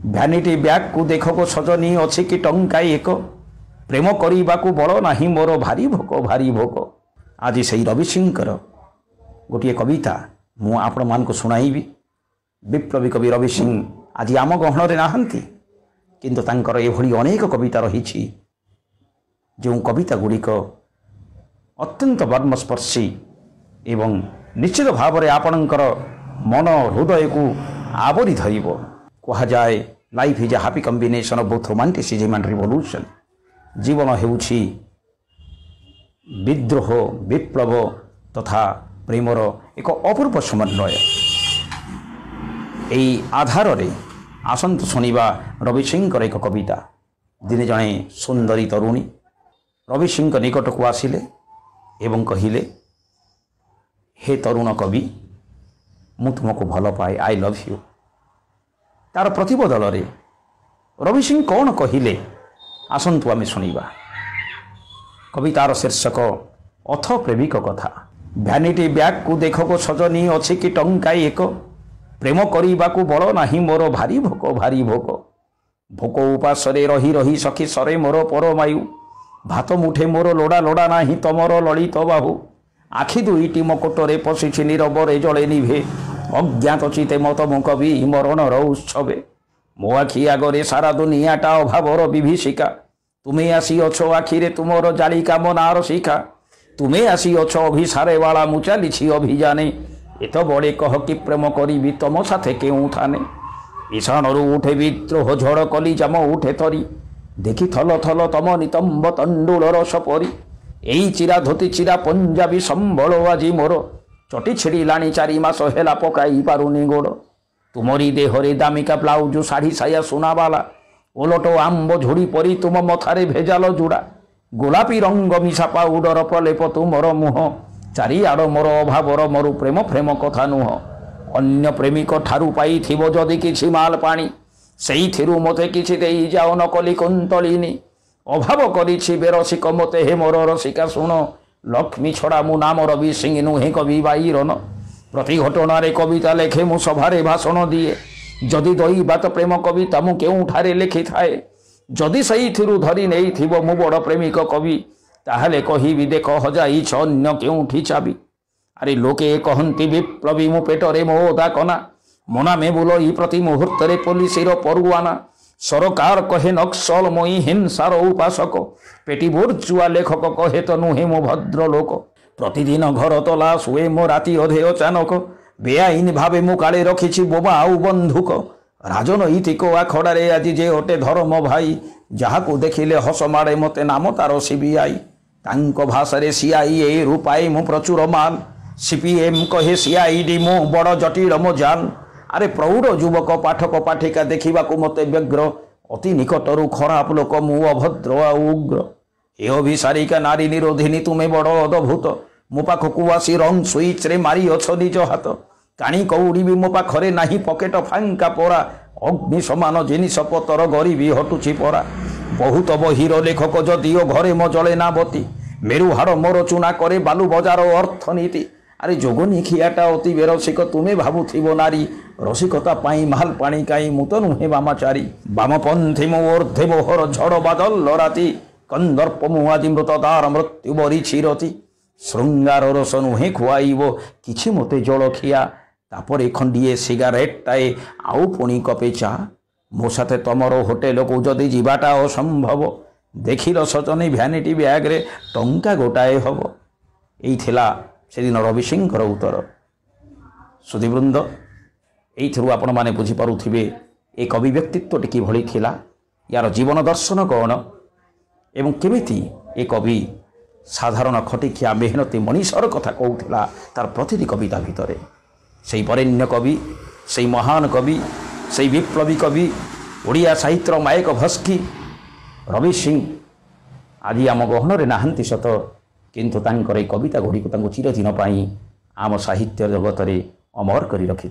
Vanity bag को देख को सजनी अच्छी कि टंका एक प्रेम करने को बल ना मोर भारी भोक आज से रविशंकर गोटे कविता मु आपण मान शुणाइबी। विप्लवी कवि रवि सिंह आज आम गहन में नहांती किंतु तांकर एभली अनेक कविता रही जो कविता गुड़िक अत्यंत मर्मस्पर्शी एवं निश्चित भाव में आपणकर मन हृदय को आवरी धरिब। कह जाए life is a happy combination of both romanticism and revolution. जीवन हेउछि विद्रोह विप्लव तथा प्रेमर एक अपूर्व समन्वय। यही आधार रे आसंतु शुणा रवि सिंह एक कविता। दिने जड़े सुंदरी तरुणी रवि सिंह निकट को आसिले एवं कहिले, हे तरुण कवि मु तुमको भल पाए, आई लव यू। तार प्रतिबदल रे रवि सिंह कौन कहिले आसंतु आमे शुणा। कवितार शीर्षक अथ प्रेमिक कथा। भ्यानिटी बैग को देख को सजनी अच्छी कि टंका एक प्रेम करने को बल ना मोर भारी भोक भोक उपासरे रही रही सखी सरे मोर परमायु भात मुठे मोर लोड़ा लोड़ा ना तमर ललित बाहु आखि दुईटी मकोटरे पशिछि नीरवरे जले निभे अज्ञात चिते मत मु कवि मरणर उत्सवे मो आखि आगरे सारा दुनियाटा अभावर विभीषिका तुमे आसी अछो आखिरे तुमर जाली कामनार शिखा तुमे आसी अछ अभिसारे वाला मु चलीछि अभिजाने एत बड़े कह कि प्रेम करी तम साथे केउ थाने ईशाणरू उठे विद्रोह झड़ कली जाम उठे तरी देखी थल थल तम नितंब तंडुलर सपरी एई चिरा धोती चिरा पंजाबी संबल आजी मोर चटी छिड़ी लाणी 4 मास हेला पकाई पारुनी गोड़ तुमरी देहरे दामिका ब्लाउज शाढ़ी साया सुनावाला ओलट आंब झुड़ी परी तुम मथारे भेजाल जुड़ा गोलापी रंग मिशा पाउडर प्रलेप तुमर मुह चारिआड़ मोर अभावर मरु प्रेम प्रेम कथा नुह अन्य प्रेमिक ठारू पाई थिबो जदि किछि माल पानी सेइथिरु मते किछि देई जाओ नकली कुंतलिनी अभाव करिछि बेरसिक मते हे मोर रसिका सुन लक्ष्मी छड़ा मु नाम रवि सिंह नुहे कवि बाईरन प्रति घटनारे कविता लेखे मु सभारे भाषण दिए जदि दई बात प्रेम कविता मु केउठारे लिखि थाए जदि सेइथिरु धरि नेई थिबो मु बड़ प्रेमिक कवि ताहले कहिबि देख हजाइछ अन्य केउठी चाबी। अरे लोके कहंती विप्लवी मु पेटरे मोदा कना मना में बोलो ई प्रति मुहूर्त रे पुलिसर परुआना सरकार कहे नक्सल मई हिंसार उपासक पेटी बोर्जुआ लेखक कहे तो नुहे मो भद्र लोक प्रतिदिन घर तला शुए मो राति अधे अचानक बेआईन भावे मु काले रखिछि बोबा आउ बंधुक राजनैतिक आखड़ारे आज जे अटे धर्म भाई जहाकू देखिले हस माड़े मते नाम तार सीबीआई तांको भाषारे सीआईए रूपाए मु प्रचुर माल सीपीएम कहे सीआईडी मु बड़ जटिल मो जान। अरे प्रौढ़ युवक पाठक पाठिका देखा मते व्यग्र अति निकटरू खराब लोक मु अभद्र आ उग्र ए अभिसारिका नारी निरोधिनी तुमे बड़ अद्भुत मो पाखकू आसी रंग सुइच रे मारी अछ निज हाथ काणी कौड़ी भी मो पाखरे नाही पकेट फांका परा अग्नि समान जिनिस पतर गरीबी हटुछि परा बहुत बहिर लेखक जदिओ घरे म जले ना बती मेरु हाड़ मोर चुना करे बालू बजार अर्थनीति। अरे जोगनी खियाटा अति बेरसिक तुमे भावुथिबो नारी रसिकता पाई माल पानी काई मु तो नुहे बामाचारी बामपंथी मो ऊर्ध्वे मोहर झड़ बादल राति कंदर्प मु आदि मृत तार मृत्यु बरी छिरती श्रृंगार रस नुहे खुआइबो किछि मते जलखिया तापरे खंडिए सिगारेट टाए आउ पुणी कपे चा मो साथे तमर होटेल को जदि जीवाटा असंभव देखिल सजनी भ्यानिटी बैग रे टंका गोटाए हब। एई थिला सेदिन रवि सिंहर उत्तर। सुधीवृंद एइथिरु आपण माने बुझी पारुथिबे ए कवि व्यक्तित्वटी किभଳି थिला यार जीवन दर्शन कौन एवं केमिति ए कवि साधारण खटिखिया मेहनती मनीषर कथा कहूला तार प्रतिटी कविता भितरे से बरेण्य कवि से महान कवि से विप्लवी कवि ओडिया साहित्यर मायक भस्की रवि सिंह आज आम गहन में नहांती सत किंतु तांकर कविता गुड़ी चिरदिन आम साहित्य जगत में अमर कर रखि।